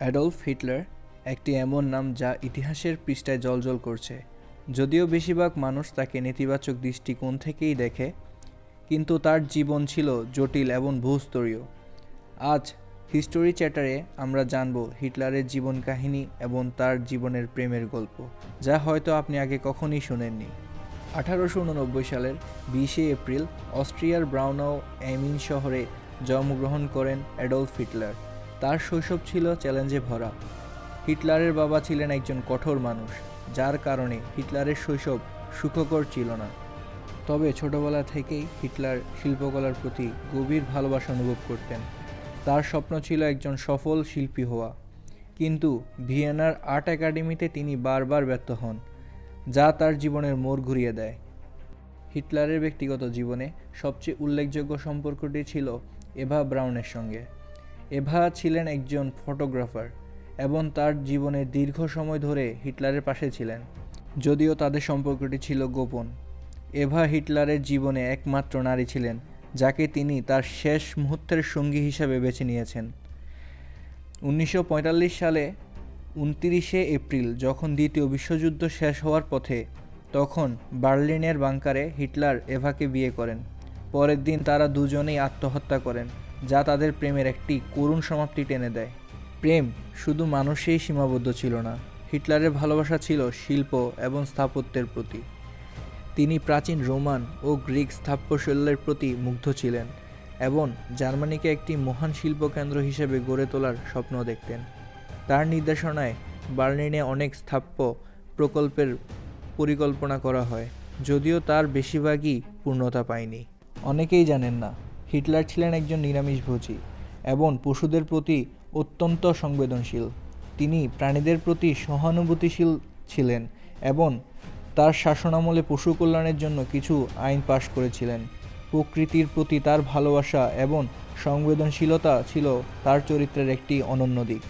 Adolf Hitler একটি এমন নাম যা ইতিহাসের পৃষ্ঠায় জ্বলজ্বল করছে। যদিও বেশিরভাগ মানুষ তাকে নেতিবাচক দৃষ্টিকোণ থেকেই দেখে, কিন্তু তার জীবন ছিল জটিল এবং বহুস্তরীয়। আজ হিস্টোরি চ্যাটারে আমরা জানব হিটলারের জীবন কাহিনী এবং তার জীবনের প্রেমের গল্প, যা হয়তো আপনি আগে কখনই শোনেননি। 1889 সালের 20 এপ্রিল অস্ট্রিয়ার ব্রাউনাউ এমিন শহরে জন্মগ্রহণ করেন অ্যাডলফ হিটলার। তার শৈশব ছিল চ্যালেঞ্জে ভরা। হিটলারের বাবা ছিলেন একজন কঠোর মানুষ, যার কারণে হিটলারের শৈশব সুখকর ছিল না। তবে ছোটবেলা থেকেই হিটলার শিল্পকলার প্রতি গভীর ভালোবাসা অনুভব করতেন। তার স্বপ্ন ছিল একজন সফল শিল্পী হওয়া, কিন্তু ভিয়েনার আর্ট একাডেমিতে তিনি বারবার ব্যর্থ হন, যা তার জীবনের মোড় ঘুরিয়ে দেয়। হিটলারের ব্যক্তিগত জীবনে সবচেয়ে উল্লেখযোগ্য সম্পর্কটি ছিল এভা ব্রাউনের সঙ্গে। এভা ছিলেন একজন ফটোগ্রাফার এবং তার জীবনের দীর্ঘ সময় ধরে হিটলারের পাশে ছিলেন, যদিও তাদের সম্পর্কটি ছিল গোপন। এভা হিটলারের জীবনে একমাত্র নারী ছিলেন যাকে তিনি তার শেষ মুহূর্তের সঙ্গী হিসাবে বেছে নিয়েছেন। 1945 সালে 29 এপ্রিল যখন দ্বিতীয় বিশ্বযুদ্ধ শেষ হওয়ার পথে, তখন বার্লিনের বাংকারে হিটলার এভাকে বিয়ে করেন। পরের দিন তারা দুজনেই আত্মহত্যা করেন, যা তাদের প্রেমের একটি করুণ সমাপ্তি টেনে দেয়। প্রেম শুধু মানুষেই সীমাবদ্ধ ছিল না, হিটলারের ভালোবাসা ছিল শিল্প এবং স্থাপত্যের প্রতি। তিনি প্রাচীন রোমান ও গ্রিক স্থাপত্যশৈলীর প্রতি মুগ্ধ ছিলেন এবং জার্মানিকে একটি মহান শিল্পকেন্দ্র হিসেবে গড়ে তোলার স্বপ্ন দেখতেন। তার নির্দেশনায় বার্লিনে অনেক স্থাপত্য প্রকল্পের পরিকল্পনা করা হয়, যদিও তার বেশিরভাগই পূর্ণতা পায়নি। অনেকেই জানেন না, হিটলার ছিলেন একজন নিরামিষভোজী এবং পশুদের প্রতি অত্যন্ত সংবেদনশীল। তিনি প্রাণীদের প্রতি সহানুভূতিশীল ছিলেন এবং তার শাসনামলে পশু কল্যাণের জন্য কিছু আইন পাশ করেছিলেন। প্রকৃতির প্রতি তার ভালোবাসা এবং সংবেদনশীলতা ছিল তার চরিত্রের একটি অনন্য দিক।